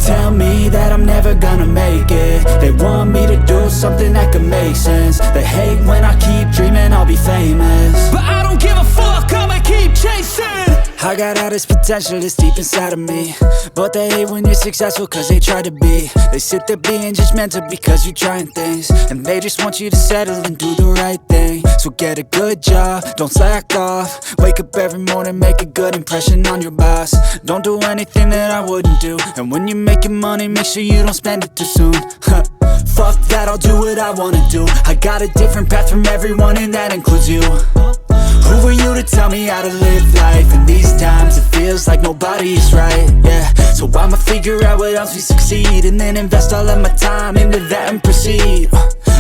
tell me that I'm never gonna make it. They want me to do something that could make sense. They hate when I keep dreaming I'll be famous, but I don't give a fuck, I'ma keep chasing. I got all this potential that's deep inside of me, but they hate when you're successful cause they try to be. They sit there being judgmental because you're trying things, and they just want you to settle and do the right thing. So get a good job, don't slack off. Wake up every morning, make a good impression on your boss. Don't do anything that I wouldn't do, and when you're making money, make sure you don't spend it too soon. Fuck that, I'll do what I wanna do. I got a different path from everyone, and that includes you. Who are you to tell me how to live life? In these times it feels like nobody's right, yeah. So I'ma figure out what else we succeed, and then invest all of my time into that and proceed.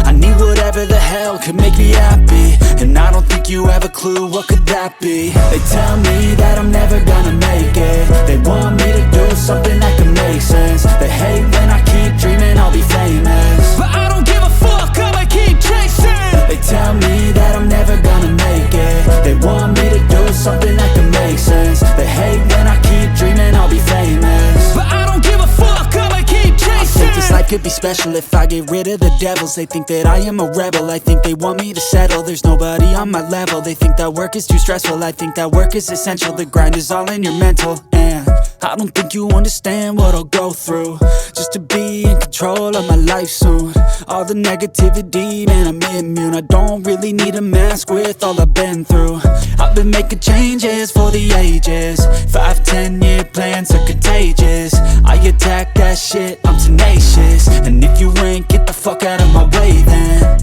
I need whatever the hell could make me happy, and I don't think you have a clue what could that be. They tell me that I'm never gonna make it. They want me to do something that can make sense. They hate when I keep dreaming I'll be famous, but I don't give a fuck, I'ma keep chasing. They tell me that I'm never gonna make it. They want me to do something that can make sense. They hate when I keep dreaming I'll be famous, but I don't give a fuck, I'ma keep chasing. I think this life could be special if I get rid of the devils. They think that I am a rebel, I think they want me to settle. There's nobody on my level, they think that work is too stressful. I think that work is essential, the grind is all in your mental. And I don't think you understand what I'll go through just to be in control of my life soon. All the negativity, man, I'm immune. I don't really need a mask with all I've been through. I've been making changes for the ages. 5-10 year plans are contagious. I attack that shit, I'm tenacious. And if you ain't, get the fuck out of my way then.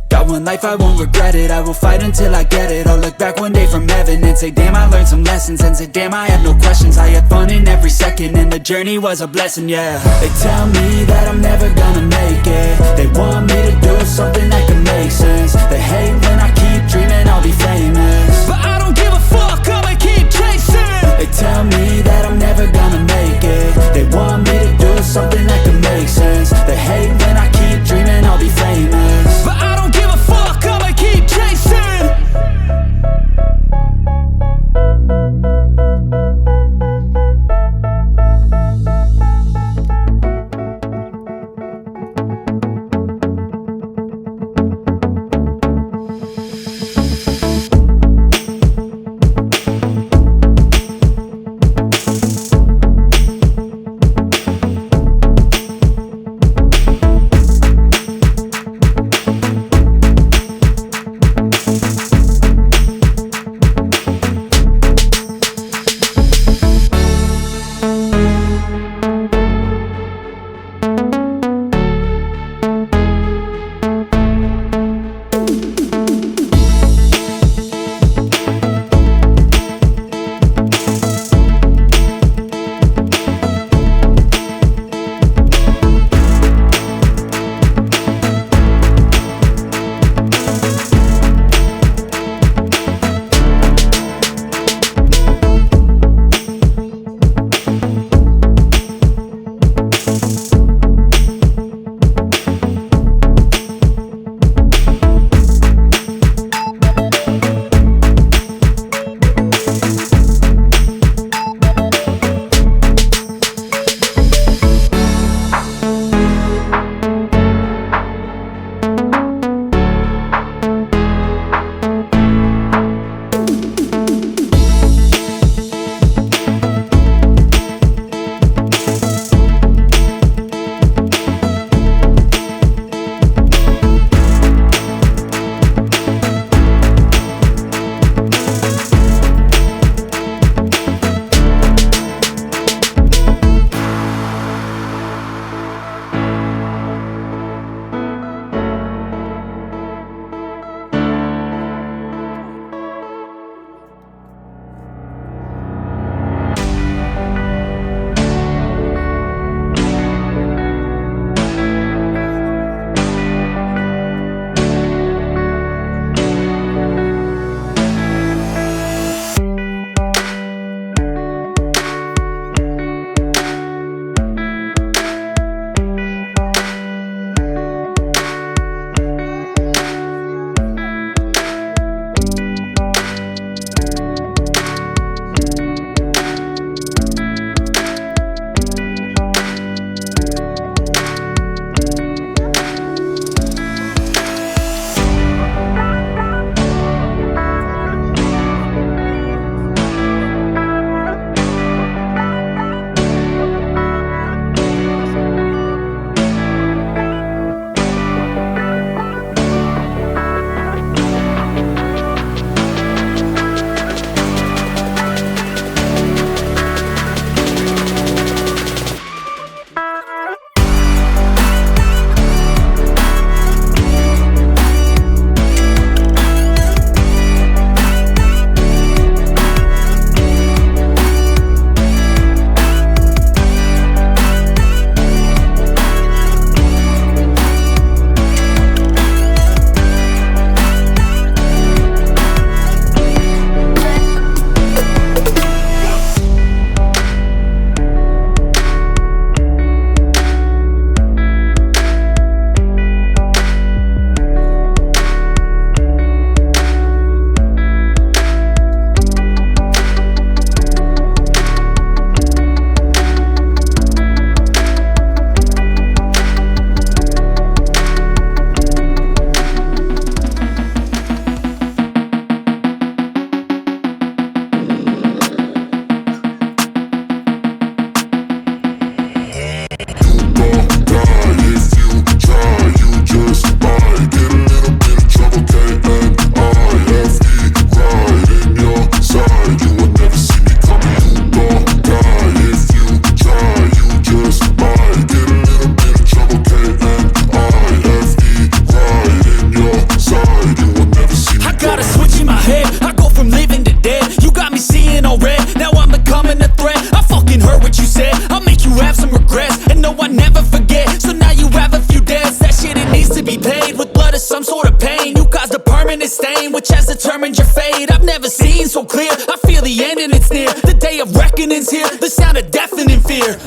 Got one life, I won't regret it. I will fight until I get it. I'll look back one day from heaven and say, damn, I learned some lessons. And say, damn, I have no questions. I had fun in every second, and the journey was a blessing, yeah. They tell me that I'm never gonna make it. They want me to do something that can make sense. They hate when I keep dreaming I'll be famous, but I don't give a fuck, I'ma keep chasing. They tell me that I'm never gonna make it. They want me to do something that can make sense. They hate when I keep dreaming I'll be famous, but I don't give a fuck, I'ma keep chasing. some sort of pain. You caused a permanent stain, which has determined your fate. I've never seen so clear, I feel the end and it's near. The day of reckoning's here, the sound of deafening fear. You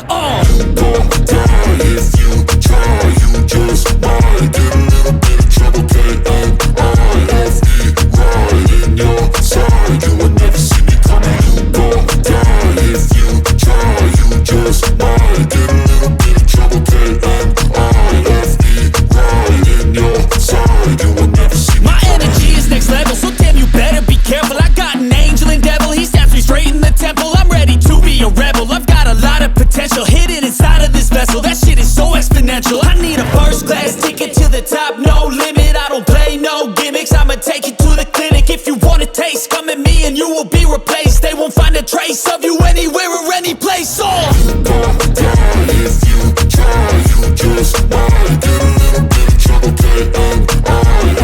gon' die if you try, you just might get a little bit of trouble, K-N-I-F-E, right in your side. You will never see me coming. You gon' die if you try, you just might get a little bit of trouble, K-N-I-F-E, right in your side. You will never see me My energy is next level, so damn you better be careful. I got an angel and devil, he stabs me straight in the temple. I'm ready to be a rebel, I've got a lot of potential hidden inside of this vessel. That shit is so exponential. I need a first class ticket to the top, no limit. I don't play no gimmicks, I'ma take you to the clinic. If you want a taste, come at me and you will be replaced. They won't find a trace of you anywhere or any place. You gon' die if you try, you just might get a little bit of trouble, K-N-I-F-E,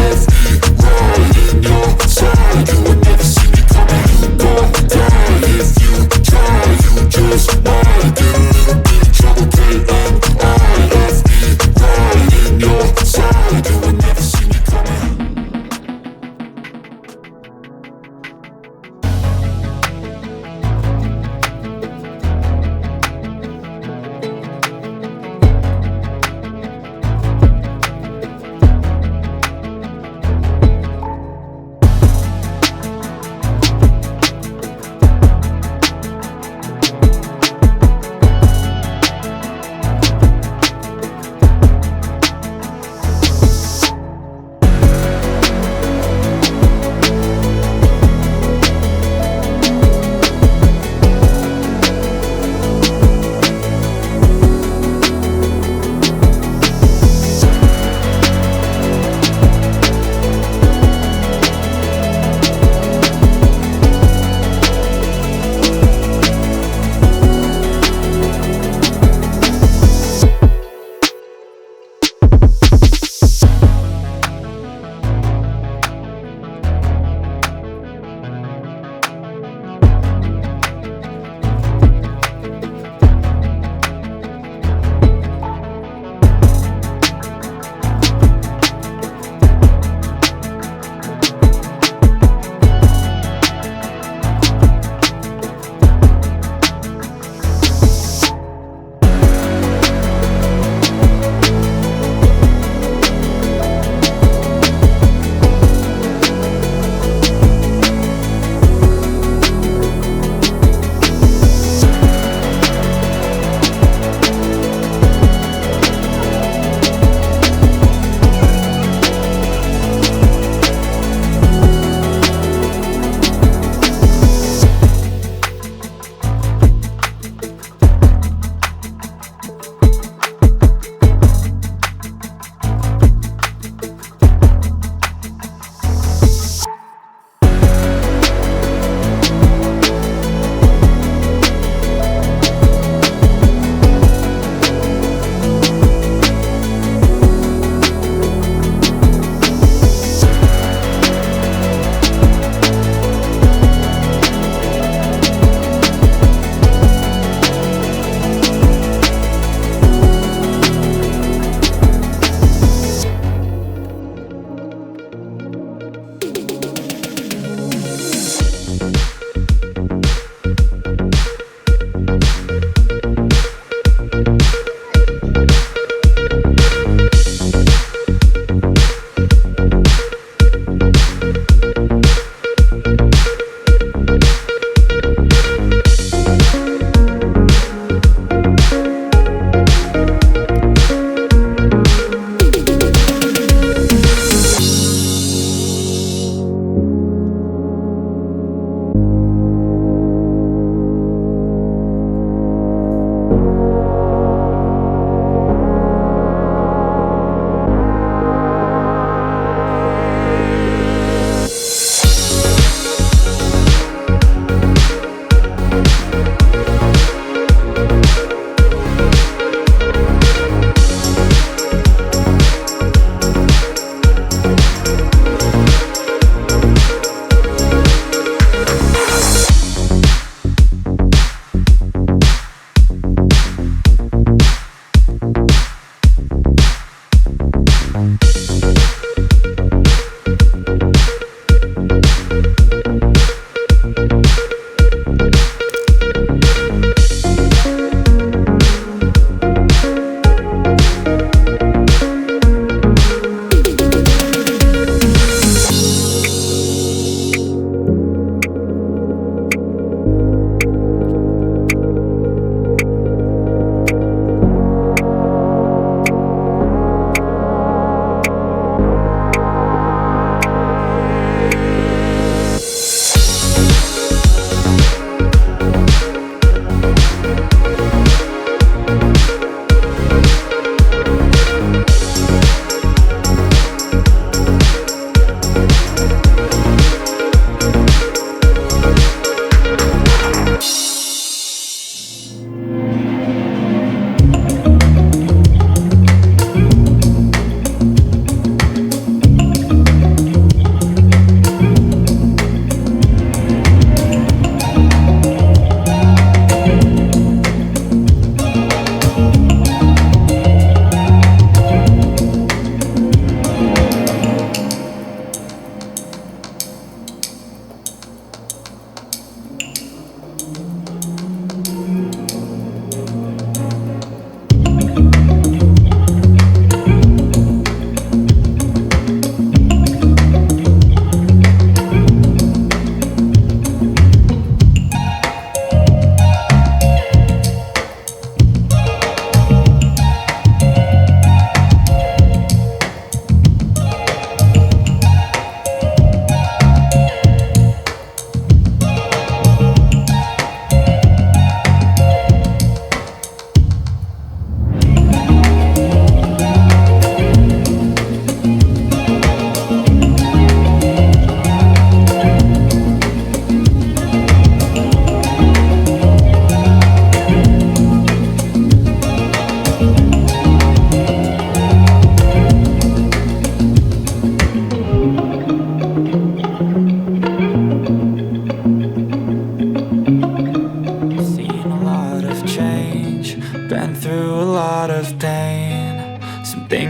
right in your side. You will never see me coming. You gon' die if you try, you just might get a little bit of trouble, K-N-I-F-E, right in your side. You will never see me coming.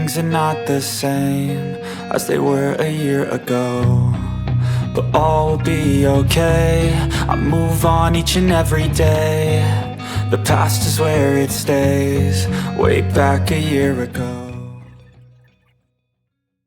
things are not the same as they were a year ago, but all will be okay. I move on each and every day. The past is where it stays, way back a year ago.